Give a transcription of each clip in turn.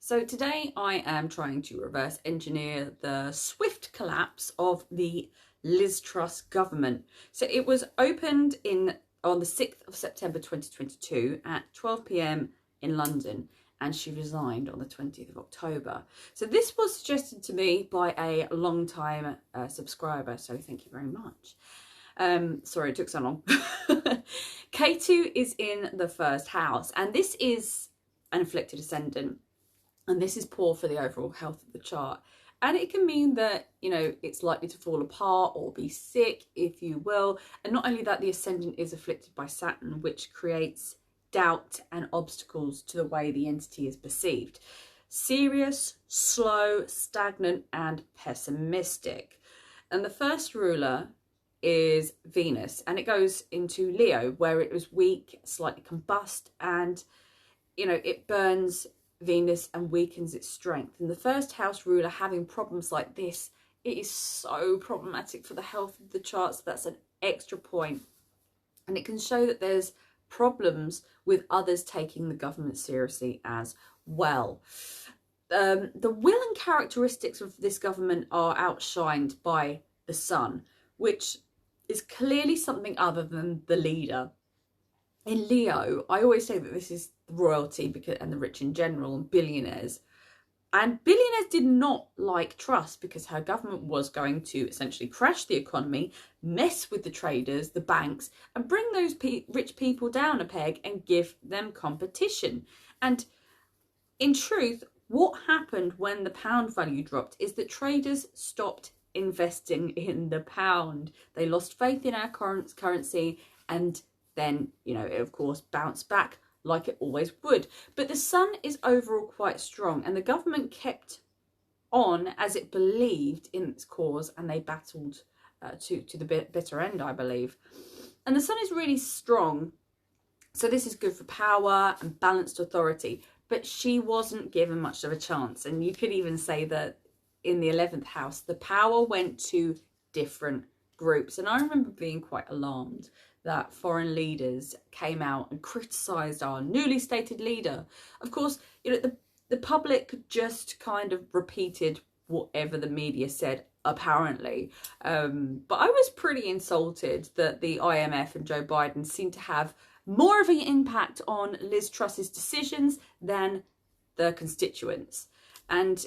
So today I am trying to reverse engineer the swift collapse of the Liz Truss government. So it was opened on the 6th of September 2022 at 12 p.m. in London, and she resigned on the 20th of October. So this was suggested to me by a long-time subscriber, so thank you very much. Sorry it took so long. K2 is in the first house, and this is an afflicted ascendant. And this is poor for the overall health of the chart. And it can mean that, you know, it's likely to fall apart or be sick, if you will. And not only that, the ascendant is afflicted by Saturn, which creates doubt and obstacles to the way the entity is perceived. Serious, slow, stagnant, and pessimistic. And the first ruler is Venus, and it goes into Leo, where it was weak, slightly combust, and, you know, it burns Venus and weakens its strength. And the first house ruler having problems like this, it is so problematic for the health of the chart. So that's an extra point, and it can show that there's problems with others taking the government seriously as well. The will and characteristics of this government are outshined by the sun, which is clearly something other than the leader. In Leo, I always say that this is royalty and the rich in general, and billionaires. And billionaires did not like Truss because her government was going to essentially crash the economy, mess with the traders, the banks, and bring those rich people down a peg and give them competition. And in truth, what happened when the pound value dropped is that traders stopped investing in the pound. They lost faith in our currency, and then, you know, it of course bounced back like it always would. But the sun is overall quite strong, and the government kept on as it believed in its cause, and they battled to the bitter end, I believe. And the sun is really strong, so this is good for power and balanced authority, but she wasn't given much of a chance. And you could even say that in the 11th house, the power went to different groups. And I remember being quite alarmed that foreign leaders came out and criticised our newly stated leader. Of course, you know, the public just kind of repeated whatever the media said, apparently. But I was pretty insulted that the IMF and Joe Biden seemed to have more of an impact on Liz Truss's decisions than the constituents. And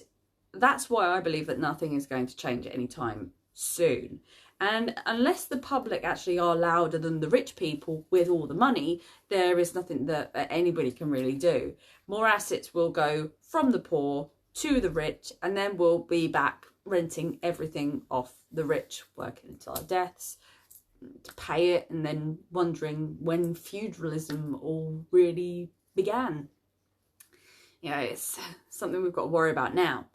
that's why I believe that nothing is going to change at any time soon. And unless the public actually are louder than the rich people with all the money, there is nothing that anybody can really do. More assets will go from the poor to the rich, and then we'll be back renting everything off the rich, working until our deaths to pay it, and then wondering when feudalism all really began. You know, it's something we've got to worry about now.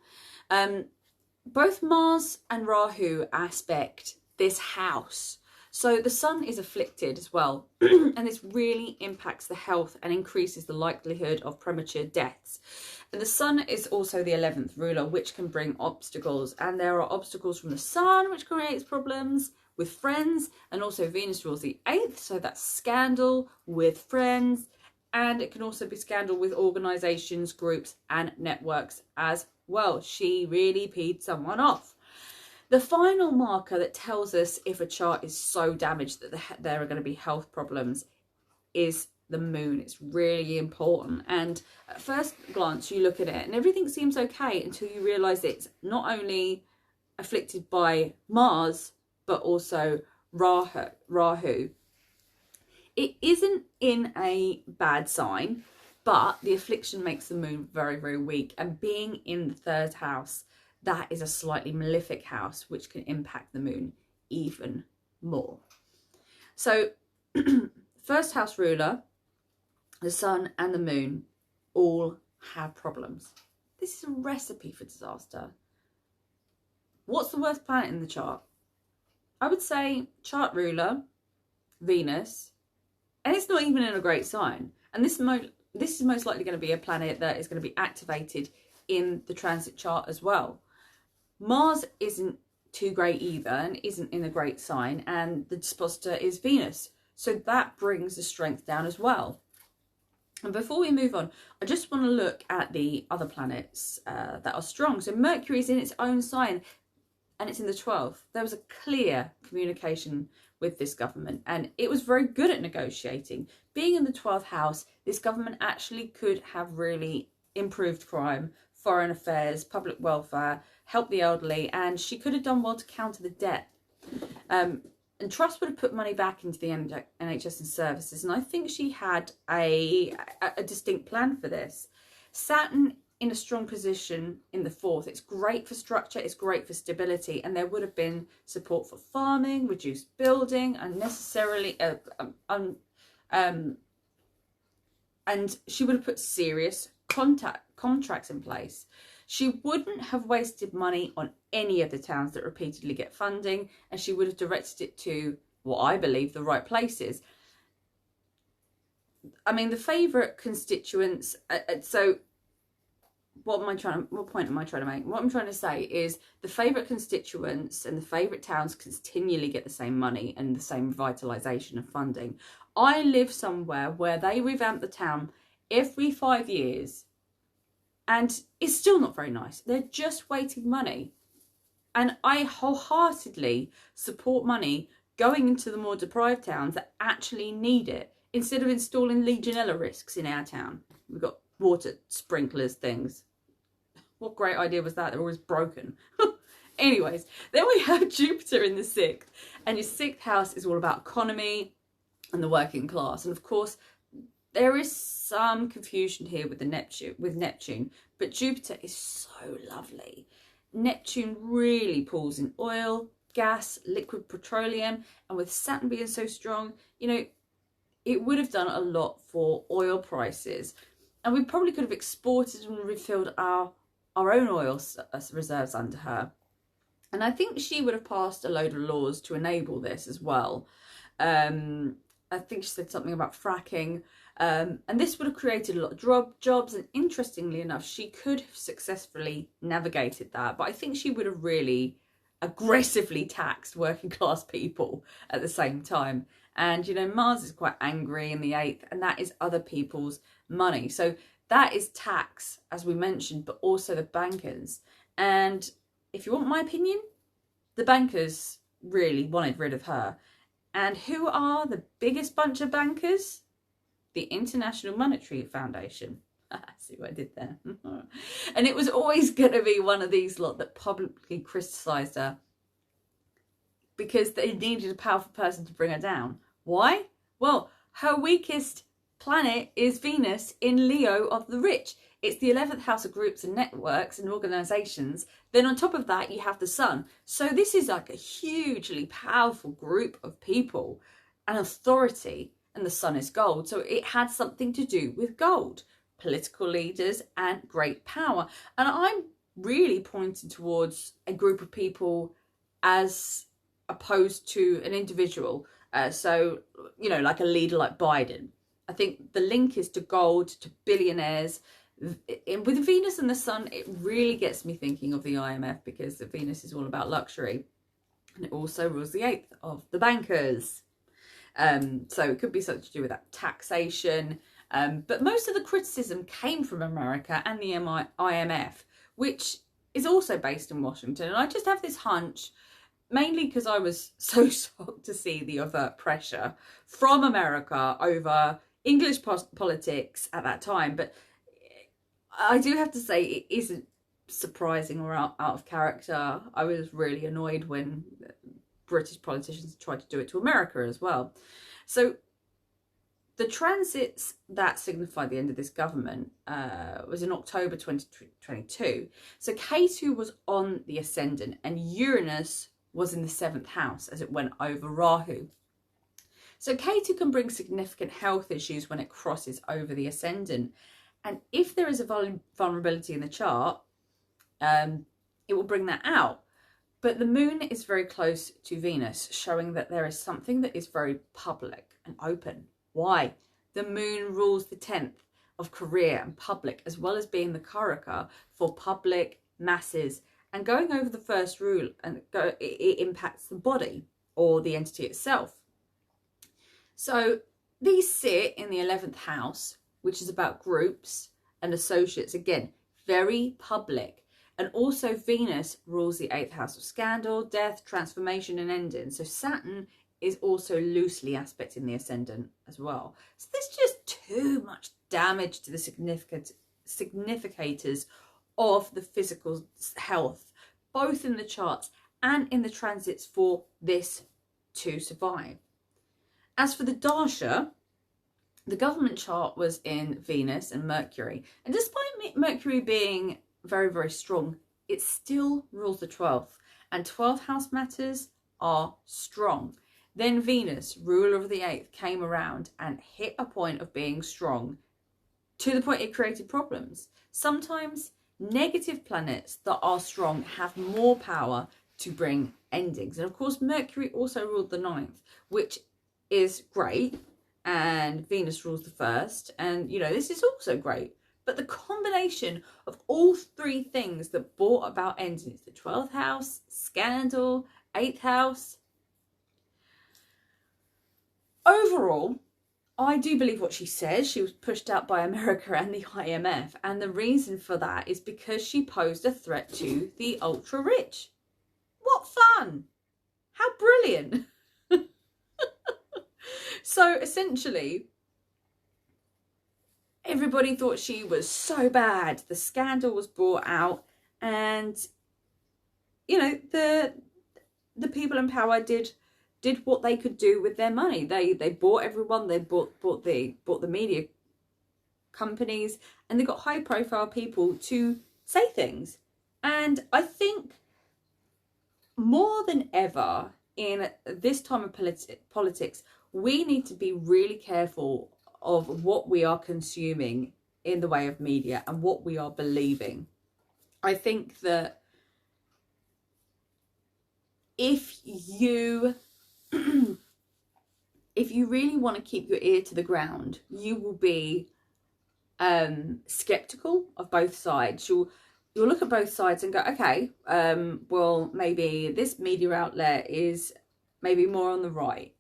Both Mars and Rahu aspect this house. So the sun is afflicted as well, and this really impacts the health and increases the likelihood of premature deaths. And the sun is also the 11th ruler, which can bring obstacles, and there are obstacles from the sun, which creates problems with friends, and also Venus rules the 8th, so that's scandal with friends, and it can also be scandal with organisations, groups and networks as well. She really peed someone off. The final marker that tells us if a chart is so damaged that there are going to be health problems is the moon. It's really important. And at first glance, you look at it and everything seems okay until you realise it's not only afflicted by Mars, but also Rahu. It isn't in a bad sign, but the affliction makes the moon very, very weak. And being in the third house, that is a slightly malefic house, which can impact the moon even more. So first house ruler, the sun and the moon all have problems. This is a recipe for disaster. What's the worst planet in the chart? I would say chart ruler, Venus, and it's not even in a great sign. And this is most likely going to be a planet that is going to be activated in the transit chart as well. Mars isn't too great either and isn't in a great sign, and the dispositor is Venus, so that brings the strength down as well. And before we move on, I just want to look at the other planets that are strong. So Mercury is in its own sign and it's in the 12th. There was a clear communication with this government and it was very good at negotiating. Being in the 12th house, this government actually could have really improved crime, foreign affairs, public welfare, helped the elderly, and she could have done well to counter the debt. And Truss would have put money back into the NHS and services, and I think she had a distinct plan for this. Saturn in a strong position in the 4th. It's great for structure, it's great for stability, and there would have been support for farming, reduced building, unnecessarily, and she would have put serious contracts in place. She wouldn't have wasted money on any of the towns that repeatedly get funding, and she would have directed it to what I believe the right places. I mean, the favourite constituents, so what point am I trying to make? What I'm trying to say is the favourite constituents and the favourite towns continually get the same money and the same revitalisation of funding. I live somewhere where they revamp the town every 5 years and it's still not very nice. They're just wasting money. And I wholeheartedly support money going into the more deprived towns that actually need it, instead of installing Legionella risks in our town. We've got water sprinklers things. What great idea was that? They're always broken. Anyways, then we have Jupiter in the 6th. And your 6th house is all about economy and the working class. And of course, there is some confusion here with Neptune, but Jupiter is so lovely. Neptune really pulls in oil, gas, liquid petroleum, and with Saturn being so strong, you know, it would have done a lot for oil prices. And we probably could have exported and refilled our own oil reserves under her. And I think she would have passed a load of laws to enable this as well. I think she said something about fracking. And this would have created a lot of jobs, and interestingly enough, she could have successfully navigated that, but I think she would have really aggressively taxed working class people at the same time. And you know, Mars is quite angry in the 8th, and that is other people's money, so that is tax, as we mentioned, but also the bankers. And if you want my opinion, the bankers really wanted rid of her. And who are the biggest bunch of bankers? The International Monetary Foundation. See what I did there? And it was always going to be one of these lot that publicly criticised her because they needed a powerful person to bring her down. Why? Well, her weakest planet is Venus in Leo of the rich. It's the 11th house of groups and networks and organisations. Then on top of that, you have the sun. So this is like a hugely powerful group of people and authority. And the sun is gold, so it had something to do with gold, political leaders and great power. And I'm really pointing towards a group of people as opposed to an individual. So, you know, like a leader like Biden. I think the link is to gold, to billionaires. With Venus and the sun, it really gets me thinking of the IMF, because the Venus is all about luxury. And it also rules the 8th of the bankers. So it could be something to do with that taxation. But most of the criticism came from America and the IMF, which is also based in Washington. And I just have this hunch, mainly because I was so shocked to see the overt pressure from America over English politics at that time. But I do have to say it isn't surprising or out of character. I was really annoyed when British politicians tried to do it to America as well. So the transits that signified the end of this government was in October 2022. So Ketu was on the ascendant and Uranus was in the 7th house as it went over Rahu. So Ketu can bring significant health issues when it crosses over the ascendant. And if there is a vulnerability in the chart, it will bring that out. But the moon is very close to Venus, showing that there is something that is very public and open. Why? The moon rules the 10th of career and public, as well as being the karaka for public masses. And going over the first rule, and it impacts the body or the entity itself. So these sit in the 11th house, which is about groups and associates. Again, very public. And also Venus rules the 8th house of scandal, death, transformation and ending. So Saturn is also loosely aspecting the ascendant as well. So there's just too much damage to the significators of the physical health, both in the charts and in the transits for this to survive. As for the Dasha, the government chart was in Venus and Mercury. And despite Mercury being very, very strong, it still rules the 12th. And 12th house matters are strong. Then Venus, ruler of the 8th, came around and hit a point of being strong to the point it created problems. Sometimes negative planets that are strong have more power to bring endings. And of course, Mercury also ruled the 9th, which is great. And Venus rules the 1st. And, you know, this is also great. But the combination of all three things that brought about endings, the 12th house, scandal, 8th house. Overall, I do believe what she says. She was pushed out by America and the IMF. And the reason for that is because she posed a threat to the ultra rich. What fun! How brilliant! So essentially, everybody thought she was so bad. The scandal was brought out and, you know, the people in power did what they could do with their money. They bought everyone, they bought the media companies, and they got high profile people to say things. And I think more than ever in this time of politics, we need to be really careful of what we are consuming in the way of media and what we are believing. I think that if you really want to keep your ear to the ground, you will be skeptical of both sides. You'll look at both sides and go, okay, well, maybe this media outlet is maybe more on the right.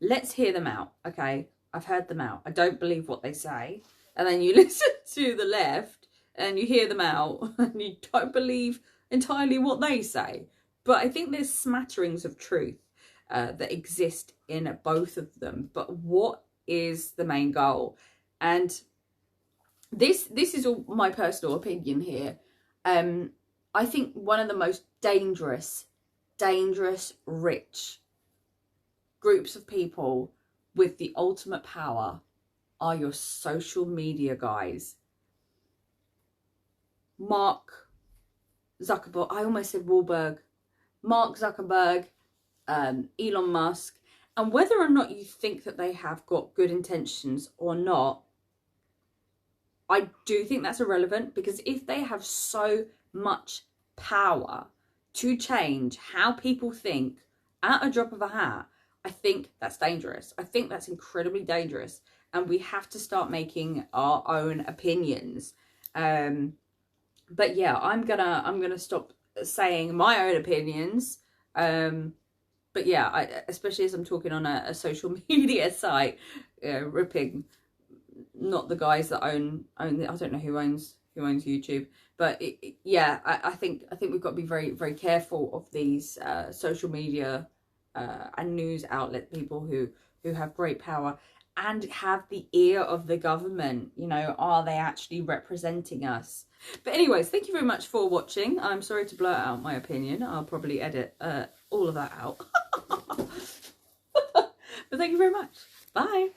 Let's hear them out. Okay, I've heard them out. I don't believe what they say. And then you listen to the left and you hear them out and you don't believe entirely what they say. But I think there's smatterings of truth that exist in both of them. But what is the main goal? And this is all my personal opinion here. I think one of the most dangerous, rich groups of people with the ultimate power are your social media guys. Mark Zuckerberg, I almost said Wahlberg. Mark Zuckerberg, Elon Musk, and whether or not you think that they have got good intentions or not, I do think that's irrelevant, because if they have so much power to change how people think at a drop of a hat, I think that's dangerous. I think that's incredibly dangerous, and we have to start making our own opinions. But yeah, I'm gonna stop saying my own opinions. But yeah, especially as I'm talking on a social media site, ripping not the guys that own I don't know who owns YouTube, but yeah, I think we've got to be very, very careful of these social media and news outlet people who have great power and have the ear of the government. You know, are they actually representing us? But anyways, thank you very much for watching. I'm sorry to blurt out my opinion. I'll probably edit all of that out. But thank you very much. Bye.